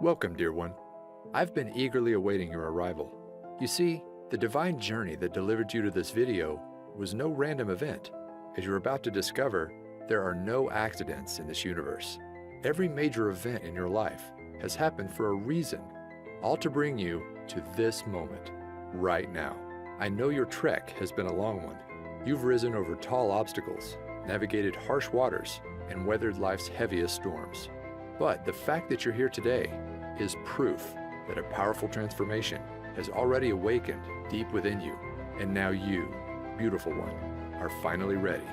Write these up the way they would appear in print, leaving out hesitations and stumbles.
Welcome, dear one. I've been eagerly awaiting your arrival. You see, the divine journey that delivered you to this video was no random event. As you're about to discover, there are no accidents in this universe. Every major event in your life has happened for a reason, all to bring you to this moment, right now. I know your trek has been a long one. You've risen over tall obstacles, navigated harsh waters, and weathered life's heaviest storms. But the fact that you're here today is proof that a powerful transformation has already awakened deep within you. And now you, beautiful one, are finally ready.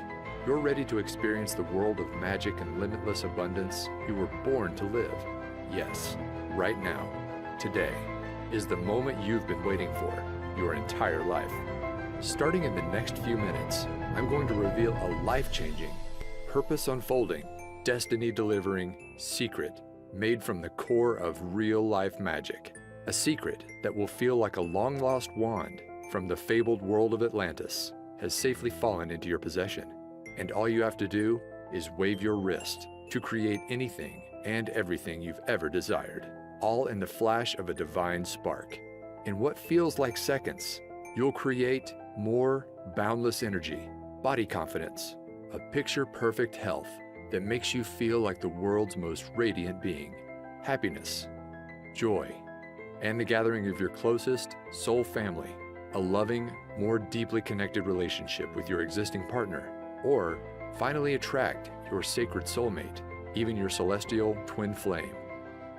You're ready to experience the world of magic and limitless abundance you were born to live. Yes, right now, today, is the moment you've been waiting for your entire life. Starting in the next few minutes, I'm going to reveal a life-changing, purpose-unfolding, destiny-delivering secret made from the core of real-life magic. A secret that will feel like a long-lost wand from the fabled world of Atlantis has safely fallen into your possession. And all you have to do is wave your wrist to create anything and everything you've ever desired, all in the flash of a divine spark. In what feels like seconds, you'll create more boundless energy, body confidence, a picture-perfect health that makes you feel like the world's most radiant being, happiness, joy, and the gathering of your closest soul family, a loving, more deeply connected relationship with your existing partner, or finally attract your sacred soulmate, even your celestial twin flame.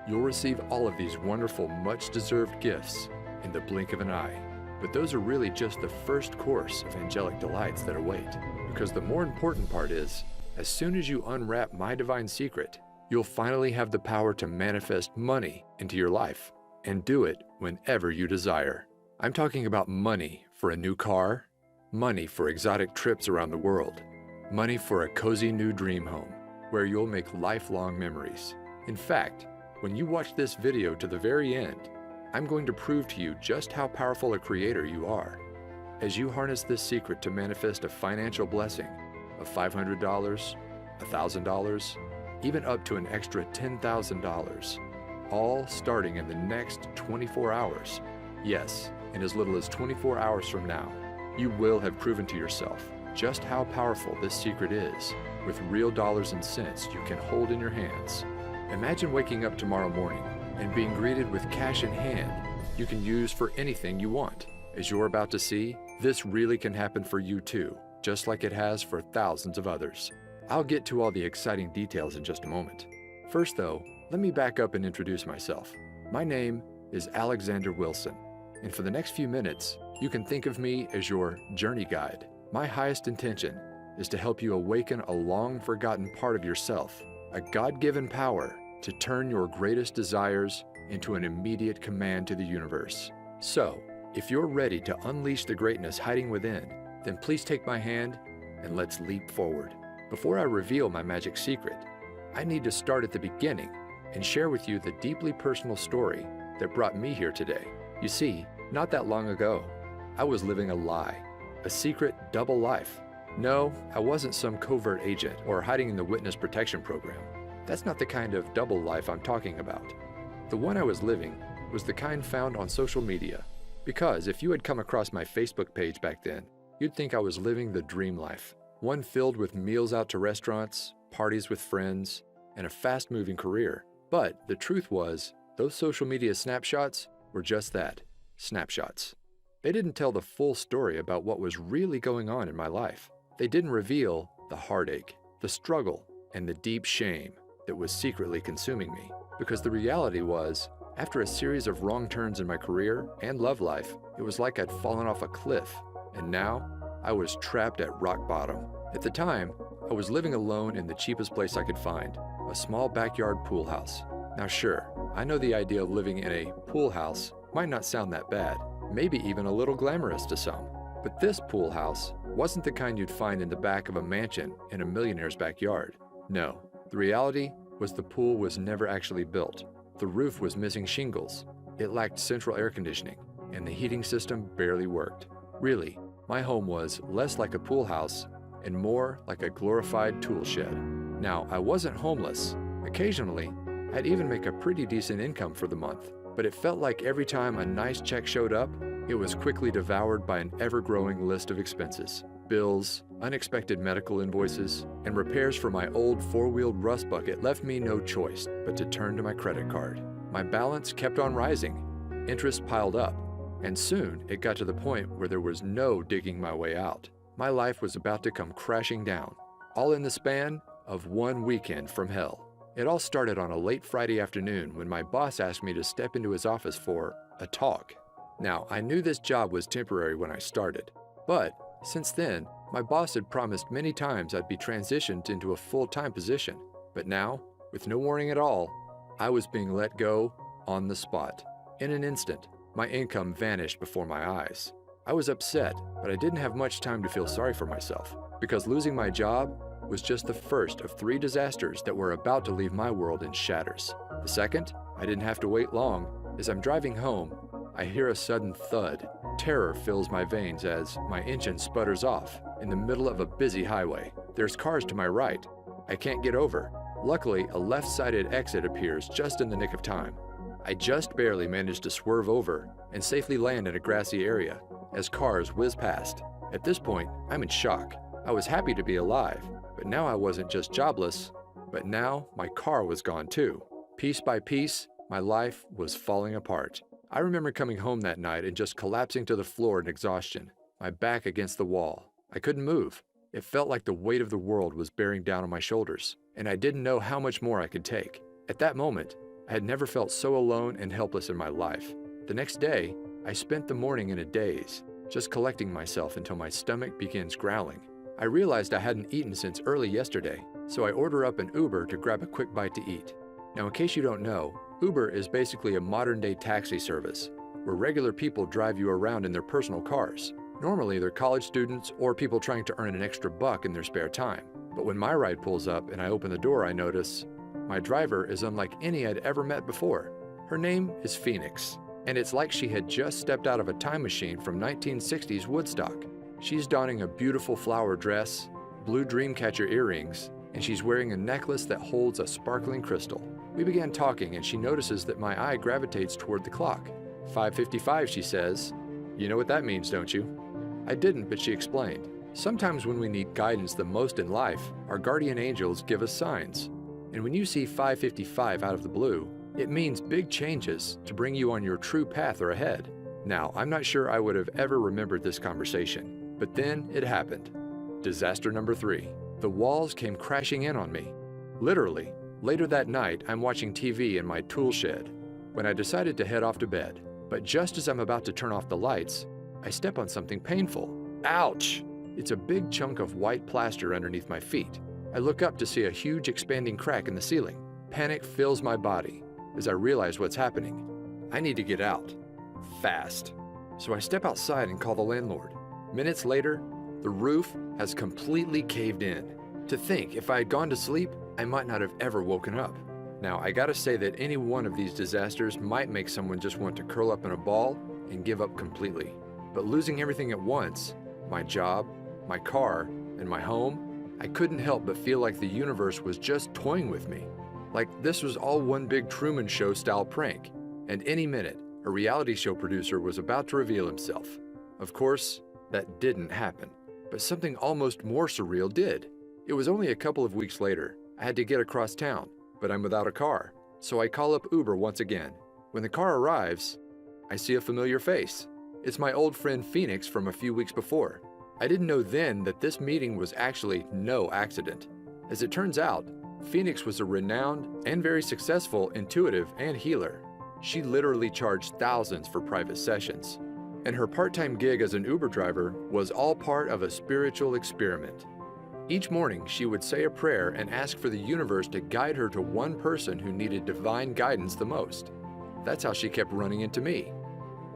You'll receive all of these wonderful, much-deserved gifts in the blink of an eye. But those are really just the first course of angelic delights that await, because the more important part is, as soon as you unwrap my divine secret, you'll finally have the power to manifest money into your life, and do it whenever you desire. I'm talking about money for a new car, money for exotic trips around the world, money for a cozy new dream home, where you'll make lifelong memories. In fact, when you watch this video to the very end, I'm going to prove to you just how powerful a creator you are. As you harness this secret to manifest a financial blessing of $500, $1,000, even up to an extra $10,000, all starting in the next 24 hours. Yes, in as little as 24 hours from now, you will have proven to yourself just how powerful this secret is, with real dollars and cents you can hold in your hands. Imagine waking up tomorrow morning and being greeted with cash in hand you can use for anything you want. As you're about to see, this really can happen for you too, just like it has for thousands of others. I'll get to all the exciting details in just a moment. First though, let me back up and introduce myself. My name is Alexander Wilson, and for the next few minutes, you can think of me as your journey guide. My highest intention is to help you awaken a long-forgotten part of yourself, a God-given power to turn your greatest desires into an immediate command to the universe. So, if you're ready to unleash the greatness hiding within, then please take my hand and let's leap forward. Before I reveal my magic secret, I need to start at the beginning and share with you the deeply personal story that brought me here today. You see, not that long ago, I was living a lie, a secret double life. No, I wasn't some covert agent or hiding in the witness protection program. That's not the kind of double life I'm talking about. The one I was living was the kind found on social media, because if you had come across my Facebook page back then, you'd think I was living the dream life, one filled with meals out to restaurants, parties with friends, and a fast-moving career. But the truth was, those social media snapshots were just that, snapshots. They didn't tell the full story about what was really going on in my life. They didn't reveal the heartache, the struggle, and the deep shame that was secretly consuming me. Because the reality was, after a series of wrong turns in my career and love life, it was like I'd fallen off a cliff, and now I was trapped at rock bottom. At the time, I was living alone in the cheapest place I could find, a small backyard pool house. Now sure, I know the idea of living in a pool house might not sound that bad, maybe even a little glamorous to some. But this pool house wasn't the kind you'd find in the back of a mansion in a millionaire's backyard. No, the reality was the pool was never actually built. The roof was missing shingles, it lacked central air conditioning, and the heating system barely worked. Really, my home was less like a pool house and more like a glorified tool shed. Now, I wasn't homeless. Occasionally, I'd even make a pretty decent income for the month, but it felt like every time a nice check showed up, it was quickly devoured by an ever-growing list of expenses. Bills, unexpected medical invoices, and repairs for my old four-wheeled rust bucket left me no choice but to turn to my credit card. My balance kept on rising, interest piled up, and soon it got to the point where there was no digging my way out. My life was about to come crashing down, all in the span of one weekend from hell. It all started on a late Friday afternoon when my boss asked me to step into his office for a talk. Now, I knew this job was temporary when I started, but since then, my boss had promised many times I'd be transitioned into a full-time position. But now, with no warning at all, I was being let go on the spot. In an instant, my income vanished before my eyes. I was upset, but I didn't have much time to feel sorry for myself, because losing my job was just the first of 3 disasters that were about to leave my world in shatters. The second, I didn't have to wait long. As I'm driving home, I hear a sudden thud. Terror fills my veins as my engine sputters off in the middle of a busy highway. There's cars to my right. I can't get over. Luckily, a left-sided exit appears just in the nick of time. I just barely managed to swerve over and safely land in a grassy area as cars whiz past. At this point, I'm in shock. I was happy to be alive, but now I wasn't just jobless, but now my car was gone too. Piece by piece, my life was falling apart. I remember coming home that night and just collapsing to the floor in exhaustion, my back against the wall. I couldn't move. It felt like the weight of the world was bearing down on my shoulders, and I didn't know how much more I could take. At that moment, I had never felt so alone and helpless in my life. The next day, I spent the morning in a daze, just collecting myself until my stomach begins growling. I realized I hadn't eaten since early yesterday, so I order up an Uber to grab a quick bite to eat. Now, in case you don't know, Uber is basically a modern-day taxi service, where regular people drive you around in their personal cars. Normally, they're college students or people trying to earn an extra buck in their spare time. But when my ride pulls up and I open the door, I notice my driver is unlike any I'd ever met before. Her name is Phoenix, and it's like she had just stepped out of a time machine from 1960s Woodstock. She's donning a beautiful flower dress, blue dreamcatcher earrings, and she's wearing a necklace that holds a sparkling crystal. We began talking, and she notices that my eye gravitates toward the clock. 5:55, she says. You know what that means, don't you? I didn't, but she explained. Sometimes when we need guidance the most in life, our guardian angels give us signs. And when you see 5:55 out of the blue, it means big changes to bring you on your true path or ahead. Now, I'm not sure I would have ever remembered this conversation, but then it happened. Disaster number 3. The walls came crashing in on me. Literally. Later that night, I'm watching TV in my tool shed when I decided to head off to bed. But just as I'm about to turn off the lights, I step on something painful. Ouch! It's a big chunk of white plaster underneath my feet. I look up to see a huge expanding crack in the ceiling. Panic fills my body as I realize what's happening. I need to get out. Fast. So I step outside and call the landlord. Minutes later, the roof has completely caved in. To think, if I had gone to sleep, I might not have ever woken up. Now, I gotta say that any one of these disasters might make someone just want to curl up in a ball and give up completely. But losing everything at once, my job, my car, and my home, I couldn't help but feel like the universe was just toying with me. Like this was all one big Truman Show style prank, and any minute, a reality show producer was about to reveal himself. Of course, that didn't happen, but something almost more surreal did. It was only a couple of weeks later. I had to get across town, but I'm without a car, so I call up Uber once again. When the car arrives, I see a familiar face. It's my old friend Phoenix from a few weeks before. I didn't know then that this meeting was actually no accident. As it turns out, Phoenix was a renowned and very successful intuitive and healer. She literally charged thousands for private sessions. And her part-time gig as an Uber driver was all part of a spiritual experiment. Each morning, she would say a prayer and ask for the universe to guide her to one person who needed divine guidance the most. That's how she kept running into me.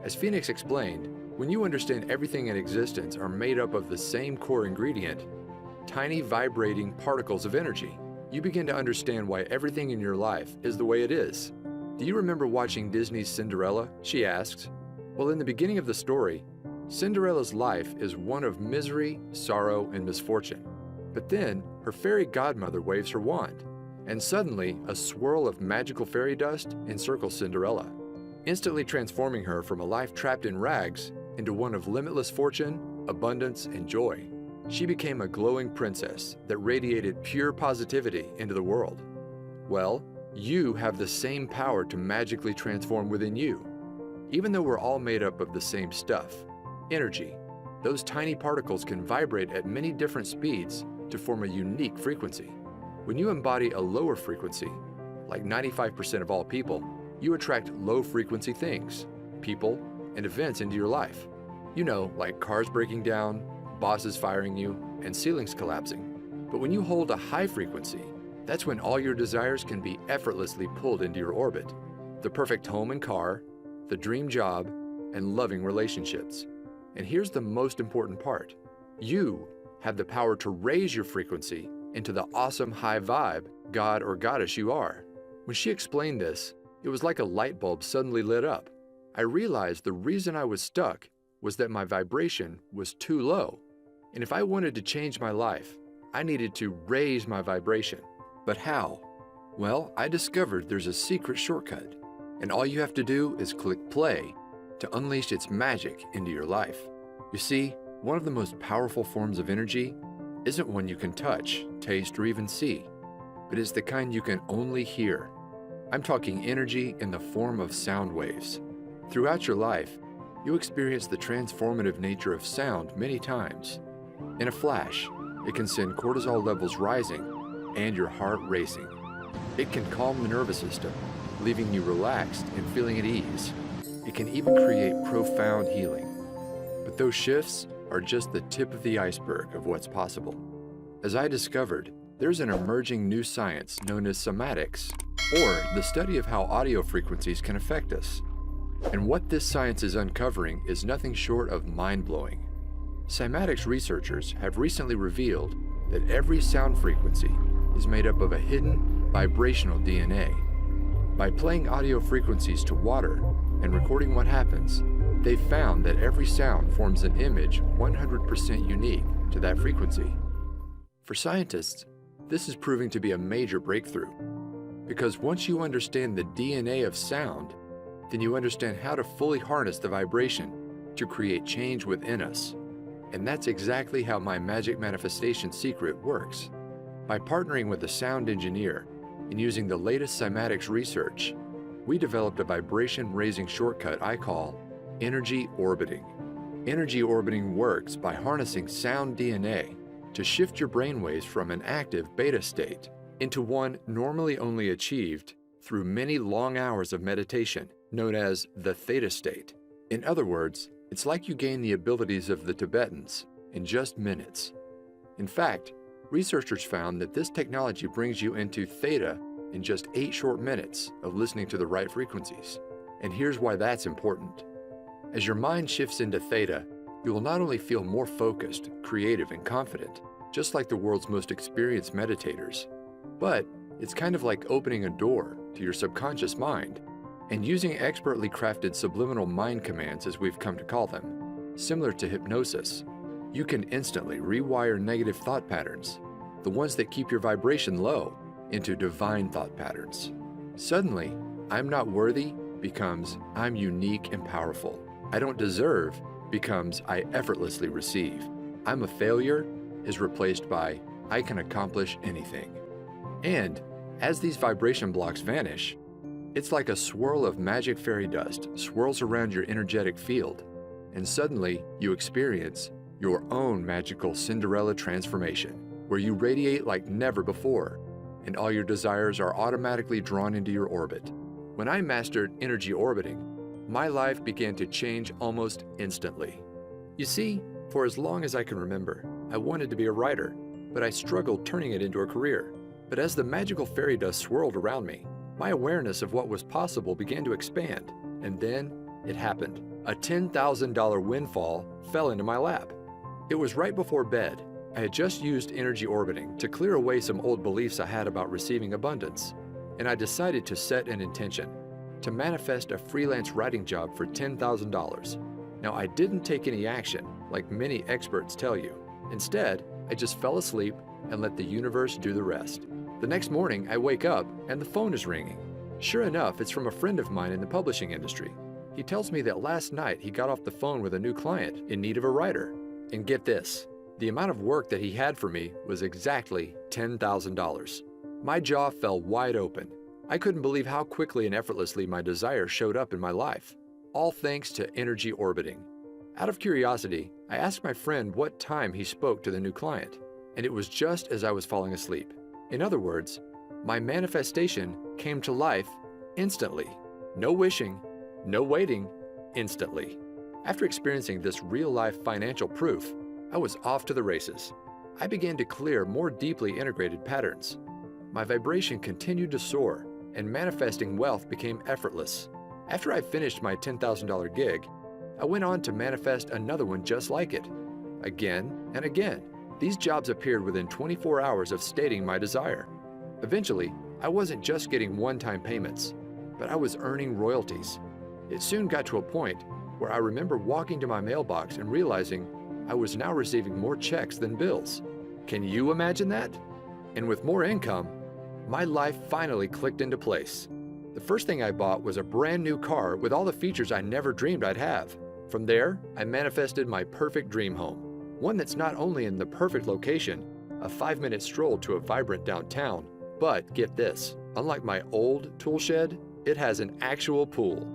As Phoenix explained, when you understand everything in existence are made up of the same core ingredient, tiny vibrating particles of energy, you begin to understand why everything in your life is the way it is. Do you remember watching Disney's Cinderella? She asks. Well, in the beginning of the story, Cinderella's life is one of misery, sorrow, and misfortune. But then, her fairy godmother waves her wand, And suddenly, a swirl of magical fairy dust encircles Cinderella, instantly transforming her from a life trapped in rags into one of limitless fortune, abundance, and joy. She became a glowing princess that radiated pure positivity into the world. Well, you have the same power to magically transform within you. Even though we're all made up of the same stuff, energy, those tiny particles can vibrate at many different speeds to form a unique frequency. When you embody a lower frequency, like 95% of all people, you attract low-frequency things, people, and events into your life. You know, like cars breaking down, bosses firing you, and ceilings collapsing. But when you hold a high frequency, that's when all your desires can be effortlessly pulled into your orbit. The perfect home and car, the dream job, and loving relationships. And here's the most important part. You have the power to raise your frequency into the awesome high vibe god or goddess you are. When she explained this, it was like a light bulb suddenly lit up. I realized the reason I was stuck was that my vibration was too low. And if I wanted to change my life, I needed to raise my vibration. But how? Well, I discovered there's a secret shortcut. And all you have to do is click play to unleash its magic into your life. You see, one of the most powerful forms of energy isn't one you can touch, taste, or even see, but is the kind you can only hear. I'm talking energy in the form of sound waves. Throughout your life, you experience the transformative nature of sound many times. In a flash, it can send cortisol levels rising and your heart racing. It can calm the nervous system, leaving you relaxed and feeling at ease. It can even create profound healing. But those shifts are just the tip of the iceberg of what's possible. As I discovered, there's an emerging new science known as somatics, or the study of how audio frequencies can affect us. And what this science is uncovering is nothing short of mind-blowing. Cymatics researchers have recently revealed that every sound frequency is made up of a hidden vibrational DNA. By playing audio frequencies to water and recording what happens, they found that every sound forms an image 100% unique to that frequency. For scientists, this is proving to be a major breakthrough, because once you understand the DNA of sound, then you understand how to fully harness the vibration to create change within us. And that's exactly how my magic manifestation secret works. By partnering with a sound engineer and using the latest cymatics research, we developed a vibration-raising shortcut I call energy orbiting. Energy orbiting works by harnessing sound DNA to shift your brainwaves from an active beta state into one normally only achieved through many long hours of meditation, known as the theta state. In other words, it's like you gain the abilities of the Tibetans in just minutes. In fact, researchers found that this technology brings you into theta in just 8 short minutes of listening to the right frequencies. And here's why that's important. As your mind shifts into theta, you will not only feel more focused, creative, and confident, just like the world's most experienced meditators, but it's kind of like opening a door to your subconscious mind and using expertly crafted subliminal mind commands, as we've come to call them. Similar to hypnosis, you can instantly rewire negative thought patterns, the ones that keep your vibration low, into divine thought patterns. Suddenly, I'm not worthy becomes I'm unique and powerful. I don't deserve becomes I effortlessly receive. I'm a failure is replaced by I can accomplish anything. And as these vibration blocks vanish, it's like a swirl of magic fairy dust swirls around your energetic field, and suddenly you experience your own magical Cinderella transformation, where you radiate like never before, and all your desires are automatically drawn into your orbit. When I mastered energy orbiting, my life began to change almost instantly. You see, for as long as I can remember, I wanted to be a writer, but I struggled turning it into a career. But as the magical fairy dust swirled around me, my awareness of what was possible began to expand, and then it happened. A $10,000 windfall fell into my lap. It was right before bed. I had just used energy orbiting to clear away some old beliefs I had about receiving abundance, and I decided to set an intention to manifest a freelance writing job for $10,000. Now, I didn't take any action, like many experts tell you. Instead, I just fell asleep and let the universe do the rest. The next morning, I wake up and the phone is ringing. Sure enough, it's from a friend of mine in the publishing industry. He tells me that last night he got off the phone with a new client in need of a writer. And get this, the amount of work that he had for me was exactly $10,000. My jaw fell wide open. I couldn't believe how quickly and effortlessly my desire showed up in my life, all thanks to energy orbiting. Out of curiosity, I asked my friend what time he spoke to the new client, and it was just as I was falling asleep. In other words, my manifestation came to life instantly. No wishing, no waiting, instantly. After experiencing this real-life financial proof, I was off to the races. I began to clear more deeply integrated patterns. My vibration continued to soar, and manifesting wealth became effortless. After I finished my $10,000 gig, I went on to manifest another one just like it. Again and again, these jobs appeared within 24 hours of stating my desire. Eventually, I wasn't just getting one-time payments, but I was earning royalties. It soon got to a point where I remember walking to my mailbox and realizing I was now receiving more checks than bills. Can you imagine that? And with more income, my life finally clicked into place. The first thing I bought was a brand new car with all the features I never dreamed I'd have. From there, I manifested my perfect dream home. One that's not only in the perfect location, a 5-minute stroll to a vibrant downtown, but get this, unlike my old tool shed, it has an actual pool.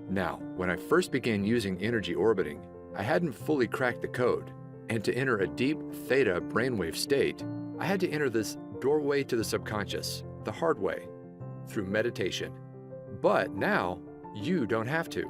Now, when I first began using energy orbiting, I hadn't fully cracked the code, and to enter a deep theta brainwave state, I had to enter this doorway to the subconscious, the hard way, through meditation. But now, you don't have to.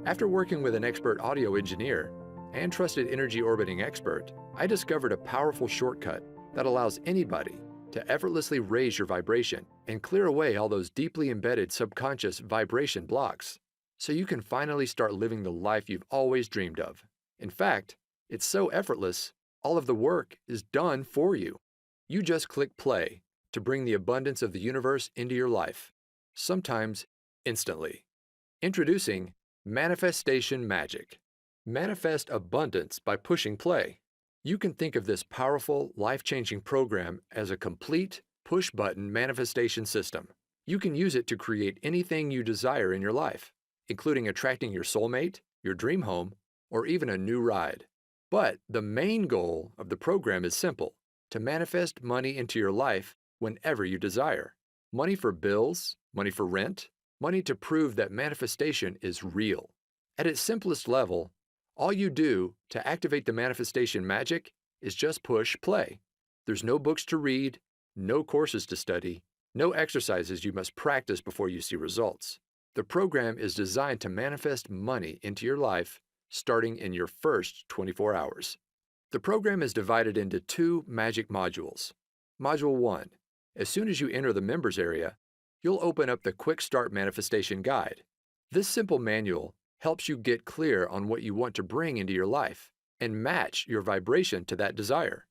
After working with an expert audio engineer and trusted energy orbiting expert, I discovered a powerful shortcut that allows anybody to effortlessly raise your vibration and clear away all those deeply embedded subconscious vibration blocks, so you can finally start living the life you've always dreamed of. In fact, it's so effortless, all of the work is done for you. You just click play to bring the abundance of the universe into your life, sometimes instantly. Introducing Manifestation Magic. Manifest abundance by pushing play. You can think of this powerful, life-changing program as a complete push-button manifestation system. You can use it to create anything you desire in your life, including attracting your soulmate, your dream home, or even a new ride. But the main goal of the program is simple: to manifest money into your life whenever you desire. Money for bills, money for rent, money to prove that manifestation is real. At its simplest level, all you do to activate the manifestation magic is just push play. There's no books to read, no courses to study, no exercises you must practice before you see results. The program is designed to manifest money into your life starting in your first 24 hours. The program is divided into 2 magic modules. Module 1. As soon as you enter the members area, you'll open up the Quick Start Manifestation Guide. This simple manual helps you get clear on what you want to bring into your life and match your vibration to that desire.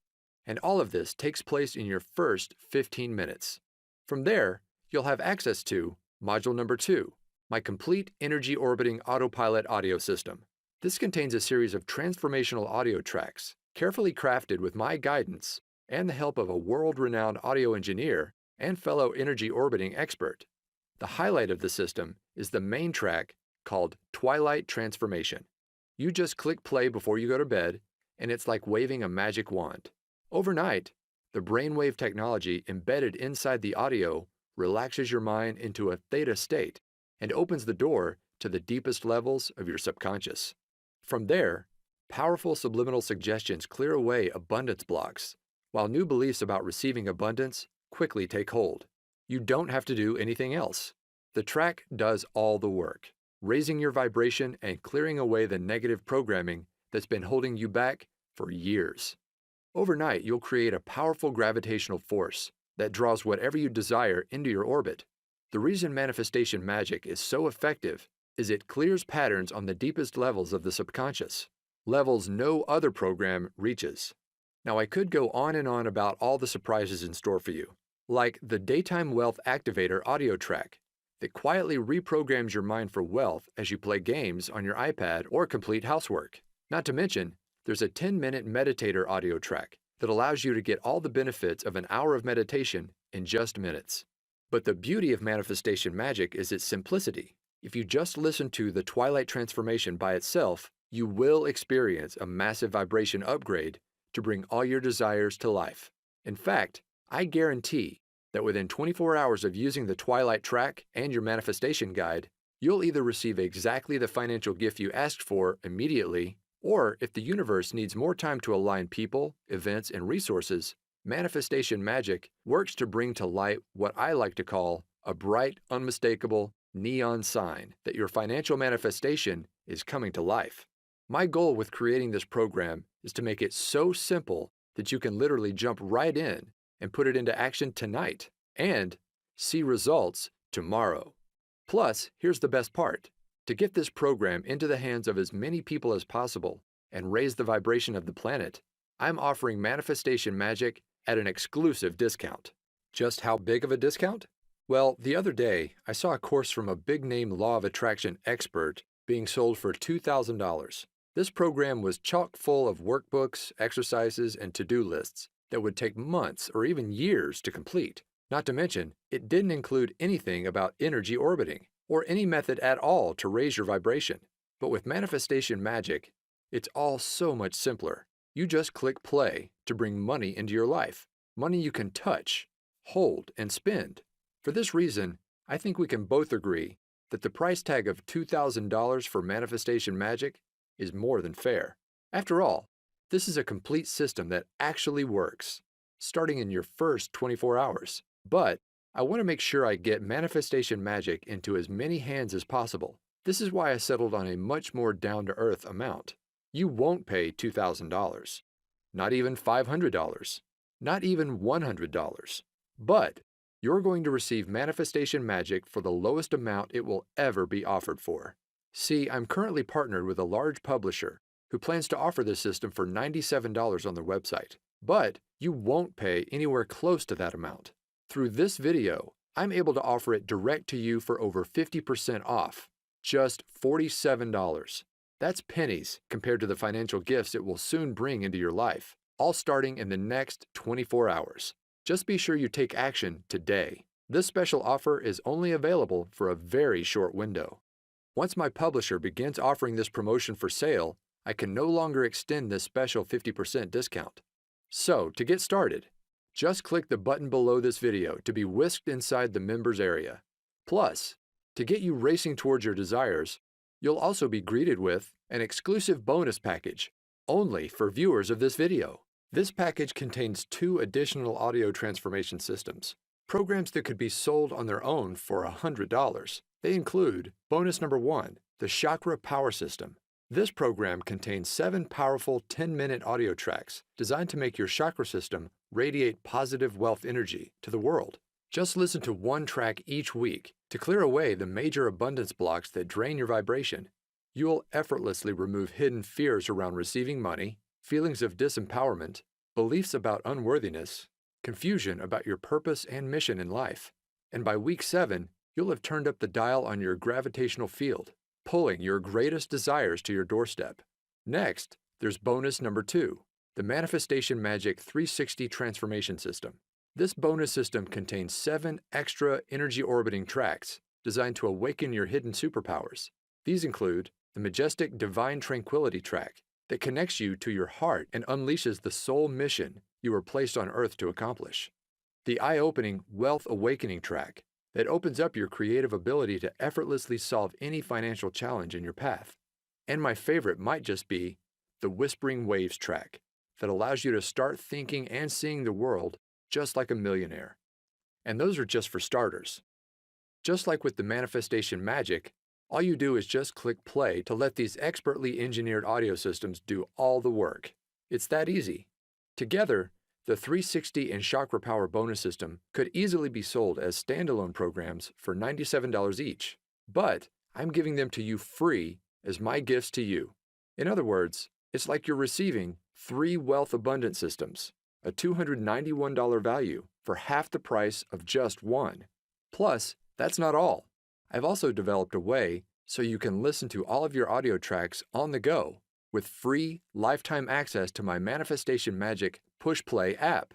And all of this takes place in your first 15 minutes. From there, you'll have access to Module number 2, my complete energy orbiting autopilot audio system. This contains a series of transformational audio tracks, carefully crafted with my guidance and the help of a world-renowned audio engineer and fellow energy orbiting expert. The highlight of the system is the main track called Twilight Transformation. You just click play before you go to bed, and it's like waving a magic wand. Overnight, the brainwave technology embedded inside the audio relaxes your mind into a theta state and opens the door to the deepest levels of your subconscious. From there, powerful subliminal suggestions clear away abundance blocks, while new beliefs about receiving abundance quickly take hold. You don't have to do anything else. The track does all the work, raising your vibration and clearing away the negative programming that's been holding you back for years. Overnight, you'll create a powerful gravitational force that draws whatever you desire into your orbit. The reason manifestation magic is so effective is it clears patterns on the deepest levels of the subconscious, levels no other program reaches. Now, I could go on and on about all the surprises in store for you, like the Daytime Wealth Activator audio track that quietly reprograms your mind for wealth as you play games on your iPad or complete housework. Not to mention, there's a 10-minute meditator audio track that allows you to get all the benefits of an hour of meditation in just minutes. But the beauty of manifestation magic is its simplicity. If you just listen to the Twilight Transformation by itself, you will experience a massive vibration upgrade to bring all your desires to life. In fact, I guarantee that within 24 hours of using the Twilight track and your manifestation guide, you'll either receive exactly the financial gift you asked for immediately, or if the universe needs more time to align people, events, and resources, manifestation magic works to bring to light what I like to call a bright, unmistakable neon sign that your financial manifestation is coming to life. My goal with creating this program is to make it so simple that you can literally jump right in and put it into action tonight and see results tomorrow. Plus, here's the best part. To get this program into the hands of as many people as possible and raise the vibration of the planet, I'm offering manifestation magic at an exclusive discount. Just how big of a discount? Well, the other day, I saw a course from a big-name law of attraction expert being sold for $2,000. This program was chock full of workbooks, exercises, and to-do lists that would take months or even years to complete. Not to mention, it didn't include anything about energy orbiting or any method at all to raise your vibration. But with manifestation magic, it's all so much simpler. You just click play to bring money into your life, money you can touch, hold, and spend. For this reason, I think we can both agree that the price tag of $2,000 for manifestation magic is more than fair. After all, this is a complete system that actually works, starting in your first 24 hours. But I want to make sure I get manifestation magic into as many hands as possible. This is why I settled on a much more down-to-earth amount. You won't pay $2,000, not even $500, not even $100. But you're going to receive manifestation magic for the lowest amount it will ever be offered for. See, I'm currently partnered with a large publisher who plans to offer this system for $97 on their website. But you won't pay anywhere close to that amount. Through this video, I'm able to offer it direct to you for over 50% off, just $47. That's pennies compared to the financial gifts it will soon bring into your life, all starting in the next 24 hours. Just be sure you take action today. This special offer is only available for a very short window. Once my publisher begins offering this promotion for sale, I can no longer extend this special 50% discount. So, to get started, just click the button below this video to be whisked inside the members area. Plus, to get you racing towards your desires, you'll also be greeted with an exclusive bonus package, only for viewers of this video. This package contains 2 additional audio transformation systems, programs that could be sold on their own for $100. They include bonus number 1, the Chakra Power System. This program contains 7 powerful 10-minute audio tracks designed to make your chakra system radiate positive wealth energy to the world. Just listen to one track each week to clear away the major abundance blocks that drain your vibration. You'll effortlessly remove hidden fears around receiving money, feelings of disempowerment, beliefs about unworthiness, confusion about your purpose and mission in life. And by week 7, you'll have turned up the dial on your gravitational field, pulling your greatest desires to your doorstep. Next, there's bonus number 2, the Manifestation Magic 360 Transformation System. This bonus system contains 7 extra energy orbiting tracks designed to awaken your hidden superpowers. These include the majestic Divine Tranquility track that connects you to your heart and unleashes the soul mission you were placed on Earth to accomplish. The eye-opening Wealth Awakening track that opens up your creative ability to effortlessly solve any financial challenge in your path. And my favorite might just be the Whispering Waves track that allows you to start thinking and seeing the world just like a millionaire. And those are just for starters. Just like with the manifestation magic, all you do is just click play to let these expertly engineered audio systems do all the work. It's that easy. Together, the 360 and Chakra Power bonus system could easily be sold as standalone programs for $97 each, but I'm giving them to you free as my gifts to you. In other words, it's like you're receiving 3 wealth abundance systems, a $291 value for half the price of just one. Plus, that's not all. I've also developed a way so you can listen to all of your audio tracks on the go with free lifetime access to my Manifestation Magic Push Play app.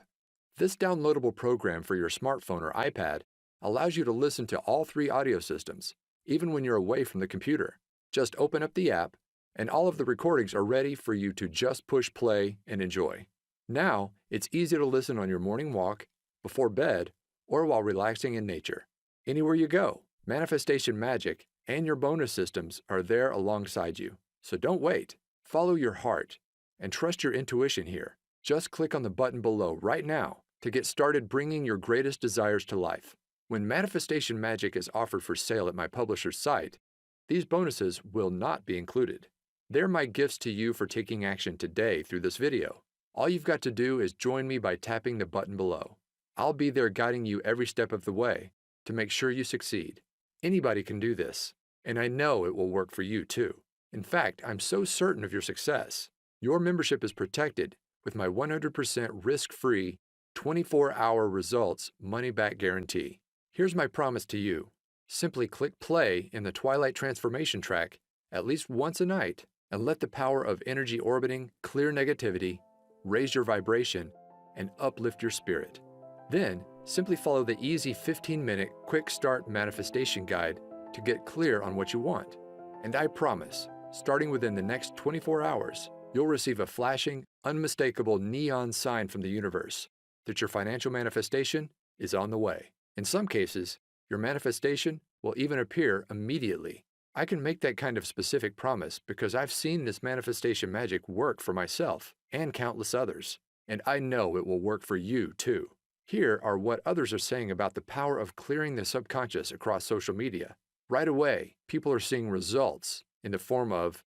This downloadable program for your smartphone or iPad allows you to listen to all three audio systems, even when you're away from the computer. Just open up the app, and all of the recordings are ready for you to just push play and enjoy. Now, it's easy to listen on your morning walk, before bed, or while relaxing in nature. Anywhere you go, Manifestation Magic and your bonus systems are there alongside you. So don't wait. Follow your heart and trust your intuition here. Just click on the button below right now to get started bringing your greatest desires to life. When Manifestation Magic is offered for sale at my publisher's site, these bonuses will not be included. They're my gifts to you for taking action today through this video. All you've got to do is join me by tapping the button below. I'll be there guiding you every step of the way to make sure you succeed. Anybody can do this, and I know it will work for you too. In fact, I'm so certain of your success. Your membership is protected with my 100% risk-free, 24-hour results money-back guarantee. Here's my promise to you. Simply click play in the Twilight Transformation track at least once a night and let the power of energy orbiting clear negativity, raise your vibration, and uplift your spirit. Then, simply follow the easy 15-minute quick start manifestation guide to get clear on what you want. And I promise, starting within the next 24 hours, you'll receive a flashing, unmistakable neon sign from the universe that your financial manifestation is on the way. In some cases, your manifestation will even appear immediately. I can make that kind of specific promise because I've seen this manifestation magic work for myself and countless others, and I know it will work for you too. Here are what others are saying about the power of clearing the subconscious across social media. Right away, people are seeing results in the form of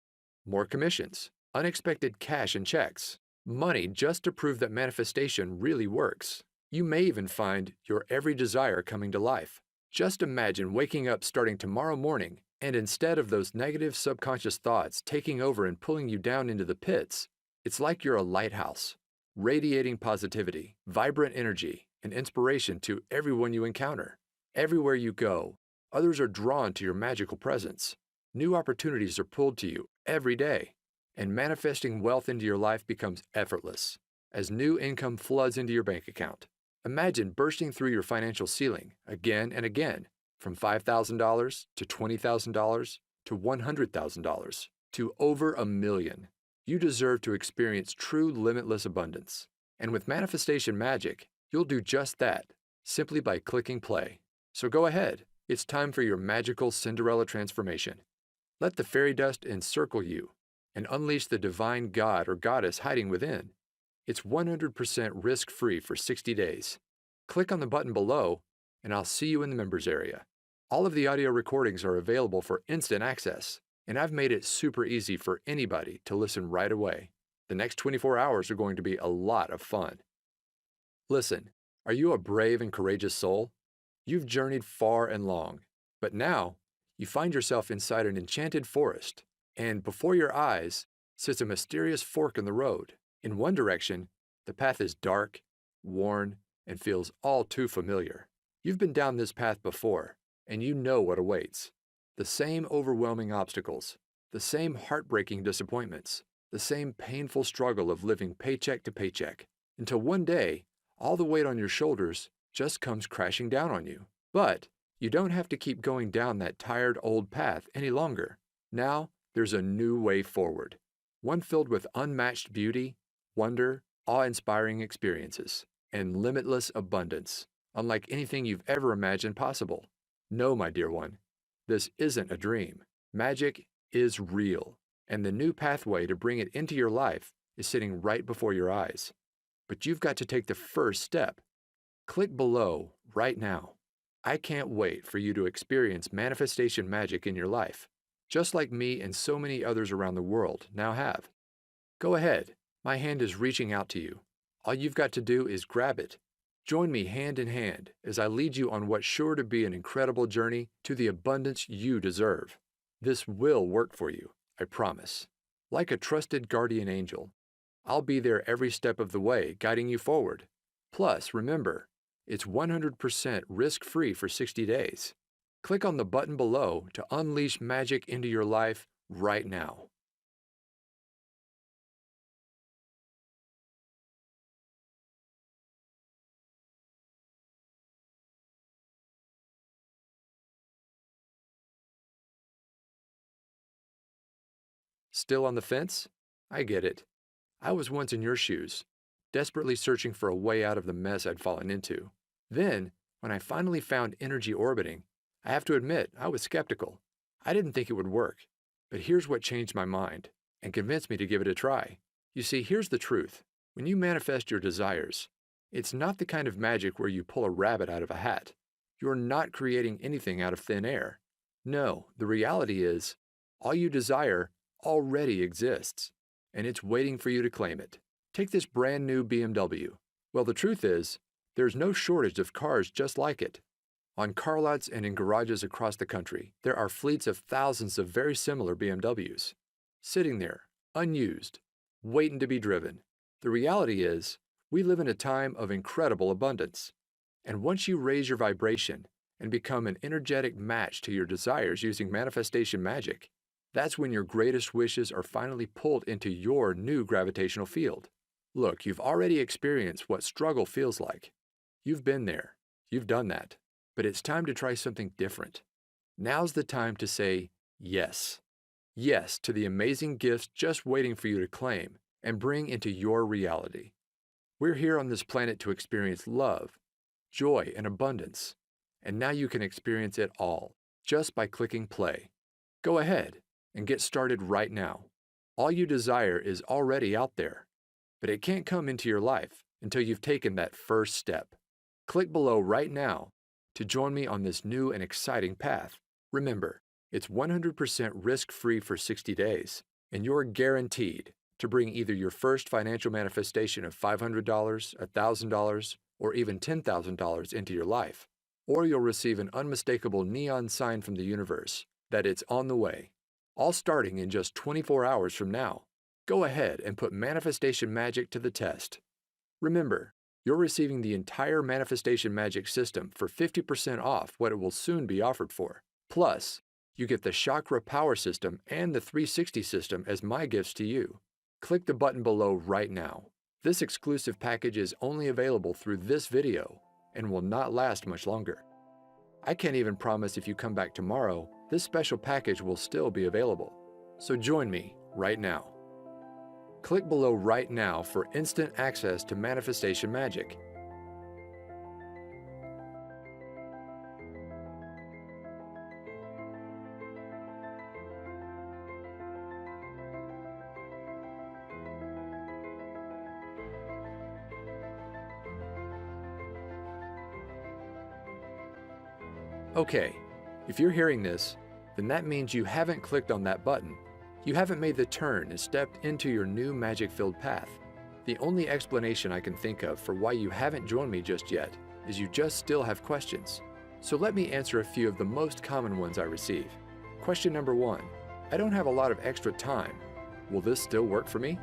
more commissions, unexpected cash and checks, money just to prove that manifestation really works. You may even find your every desire coming to life. Just imagine waking up starting tomorrow morning, and instead of those negative subconscious thoughts taking over and pulling you down into the pits, it's like you're a lighthouse, radiating positivity, vibrant energy, and inspiration to everyone you encounter. Everywhere you go, others are drawn to your magical presence. New opportunities are pulled to you every day, and manifesting wealth into your life becomes effortless as new income floods into your bank account. Imagine bursting through your financial ceiling again and again, from $5,000 to $20,000 to $100,000 to over $1 million. You deserve to experience true limitless abundance. And with Manifestation Magic, you'll do just that, simply by clicking play. So go ahead, it's time for your magical Cinderella transformation. Let the fairy dust encircle you and unleash the divine god or goddess hiding within. It's 100% risk-free for 60 days. Click on the button below, and I'll see you in the members area. All of the audio recordings are available for instant access, and I've made it super easy for anybody to listen right away. The next 24 hours are going to be a lot of fun. Listen, are you a brave and courageous soul? You've journeyed far and long, but now you find yourself inside an enchanted forest, and before your eyes sits a mysterious fork in the road. In one direction, the path is dark, worn, and feels all too familiar. You've been down this path before, and you know what awaits. The same overwhelming obstacles, the same heartbreaking disappointments, the same painful struggle of living paycheck to paycheck, until one day, all the weight on your shoulders just comes crashing down on you. But you don't have to keep going down that tired old path any longer. Now, there's a new way forward, one filled with unmatched beauty, wonder, awe-inspiring experiences, and limitless abundance, unlike anything you've ever imagined possible. No, my dear one, this isn't a dream. Magic is real, and the new pathway to bring it into your life is sitting right before your eyes. But you've got to take the first step. Click below right now. I can't wait for you to experience manifestation magic in your life, just like me and so many others around the world now have. Go ahead. My hand is reaching out to you. All you've got to do is grab it. Join me hand in hand as I lead you on what's sure to be an incredible journey to the abundance you deserve. This will work for you, I promise. Like a trusted guardian angel, I'll be there every step of the way, guiding you forward. Plus, remember, it's 100% risk-free for 60 days. Click on the button below to unleash magic into your life right now. Still on the fence? I get it. I was once in your shoes, desperately searching for a way out of the mess I'd fallen into. Then, when I finally found energy orbiting, I have to admit I was skeptical. I didn't think it would work. But here's what changed my mind and convinced me to give it a try. You see, here's the truth. When you manifest your desires, it's not the kind of magic where you pull a rabbit out of a hat. You're not creating anything out of thin air. No, the reality is, all you desire already exists, and it's waiting for you to claim it. Take this brand new BMW. Well, the truth is, there's no shortage of cars just like it. On car lots and in garages across the country, there are fleets of thousands of very similar BMWs, sitting there, unused, waiting to be driven. The reality is, we live in a time of incredible abundance. And once you raise your vibration and become an energetic match to your desires using manifestation magic, that's when your greatest wishes are finally pulled into your new gravitational field. Look, you've already experienced what struggle feels like. You've been there. You've done that. But it's time to try something different. Now's the time to say yes. Yes to the amazing gifts just waiting for you to claim and bring into your reality. We're here on this planet to experience love, joy, and abundance. And now you can experience it all just by clicking play. Go ahead and get started right now. All you desire is already out there, but it can't come into your life until you've taken that first step. Click below right now to join me on this new and exciting path. Remember, it's 100% risk-free for 60 days, and you're guaranteed to bring either your first financial manifestation of $500, $1,000, or even $10,000 into your life, or you'll receive an unmistakable neon sign from the universe that it's on the way, all starting in just 24 hours from now. Go ahead and put manifestation magic to the test. Remember, you're receiving the entire manifestation magic system for 50% off what it will soon be offered for. Plus, you get the chakra power system and the 360 system as my gifts to you. Click the button below right now. This exclusive package is only available through this video and will not last much longer. I can't even promise if you come back tomorrow, this special package will still be available. So join me right now. Click below right now for instant access to manifestation magic. Okay, if you're hearing this, then that means you haven't clicked on that button. You haven't made the turn and stepped into your new magic-filled path. The only explanation I can think of for why you haven't joined me just yet is you just still have questions. So let me answer a few of the most common ones I receive. Question number 1. I don't have a lot of extra time. Will this still work for me?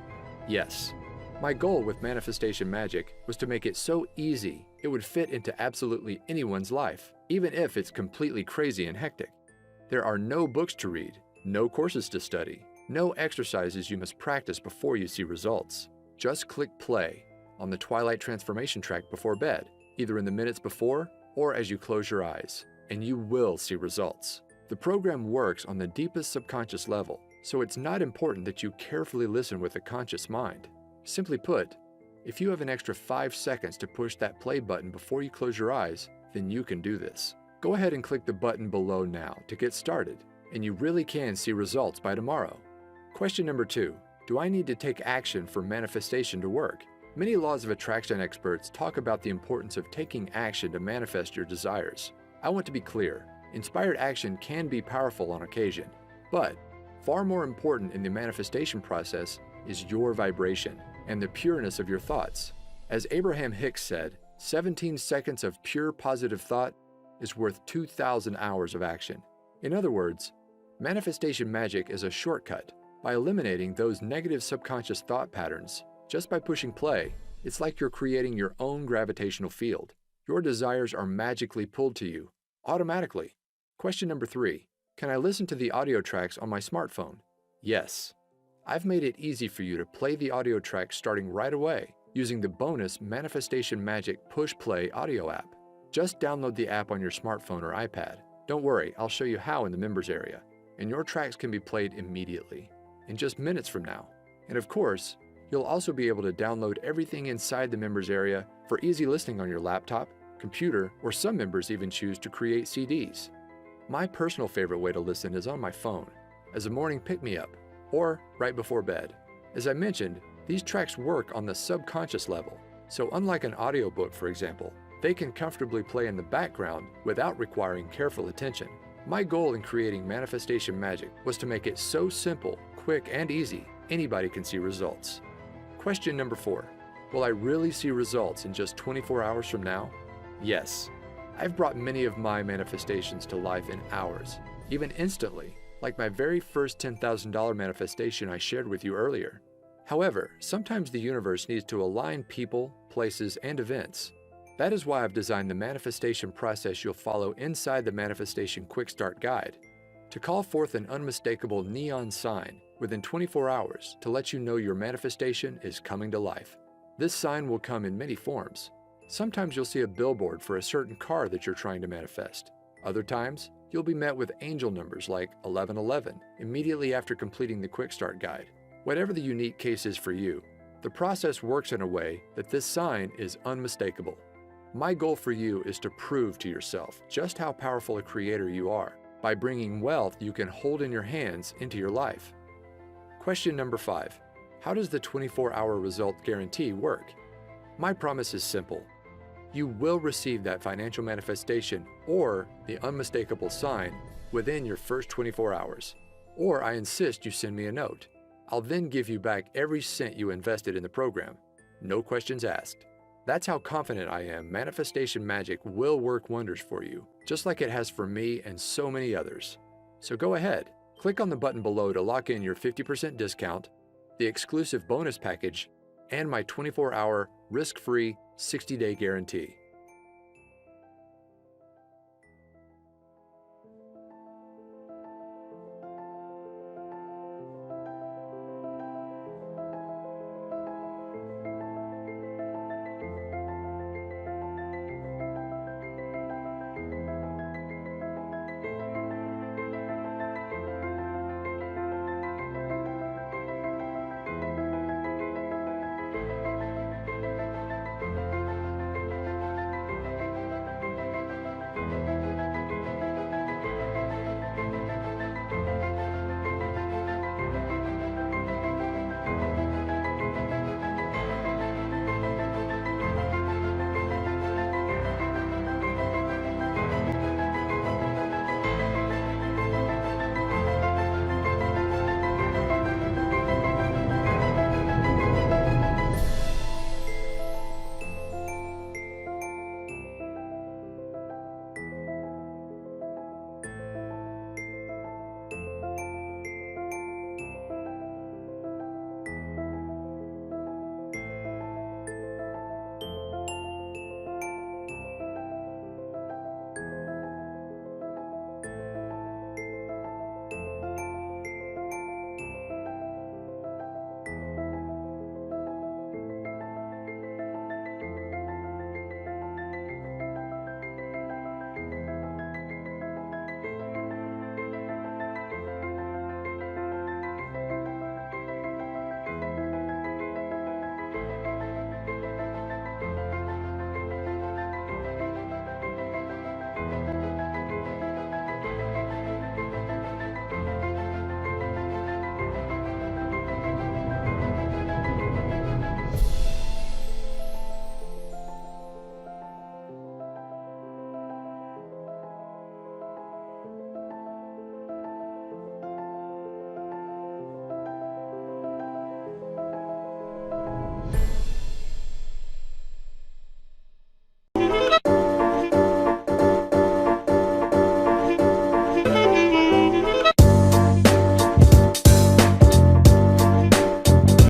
Yes. My goal with manifestation magic was to make it so easy it would fit into absolutely anyone's life, even if it's completely crazy and hectic. There are no books to read, no courses to study, no exercises you must practice before you see results. Just click play on the Twilight Transformation track before bed, either in the minutes before or as you close your eyes, and you will see results. The program works on the deepest subconscious level, so it's not important that you carefully listen with a conscious mind. Simply put, if you have an extra 5 seconds to push that play button before you close your eyes, then you can do this. Go ahead and click the button below now to get started, and you really can see results by tomorrow. Question number 2. Do I need to take action for manifestation to work? Many laws of attraction experts talk about the importance of taking action to manifest your desires. I want to be clear, inspired action can be powerful on occasion, but far more important in the manifestation process is your vibration and the pureness of your thoughts. As Abraham Hicks said, 17 seconds of pure positive thought is worth 2,000 hours of action. In other words, manifestation magic is a shortcut. By eliminating those negative subconscious thought patterns, just by pushing play, it's like you're creating your own gravitational field. Your desires are magically pulled to you, automatically. Question number 3. Can I listen to the audio tracks on my smartphone? Yes. I've made it easy for you to play the audio tracks starting right away using the bonus Manifestation Magic Push Play audio app. Just download the app on your smartphone or iPad. Don't worry, I'll show you how in the members area, and your tracks can be played immediately. in just minutes from now. And of course, you'll also be able to download everything inside the members area for easy listening on your laptop, computer, or some members even choose to create CDs. My personal favorite way to listen is on my phone, as a morning pick-me-up, or right before bed. As I mentioned, these tracks work on the subconscious level, so unlike an audiobook, for example, they can comfortably play in the background without requiring careful attention. My goal in creating Manifestation Magic was to make it so simple, quick, and easy, anybody can see results. Question number 4. Will I really see results in just 24 hours from now? Yes. I've brought many of my manifestations to life in hours, even instantly, like my very first $10,000 manifestation I shared with you earlier. However, sometimes the universe needs to align people, places, and events. That is why I've designed the manifestation process you'll follow inside the Manifestation Quick Start Guide, to call forth an unmistakable neon sign within 24 hours to let you know your manifestation is coming to life. This sign will come in many forms. Sometimes you'll see a billboard for a certain car that you're trying to manifest. Other times, you'll be met with angel numbers like 1111 immediately after completing the Quick Start Guide. Whatever the unique case is for you, the process works in a way that this sign is unmistakable. My goal for you is to prove to yourself just how powerful a creator you are by bringing wealth you can hold in your hands into your life. Question number 5. How does the 24-hour result guarantee work? My promise is simple. You will receive that financial manifestation or the unmistakable sign within your first 24 hours. Or I insist you send me a note. I'll then give you back every cent you invested in the program. No questions asked. That's how confident I am Manifestation Magic will work wonders for you, just like it has for me and so many others. So go ahead, click on the button below to lock in your 50% discount, the exclusive bonus package, and my 24-hour risk-free 60-day guarantee.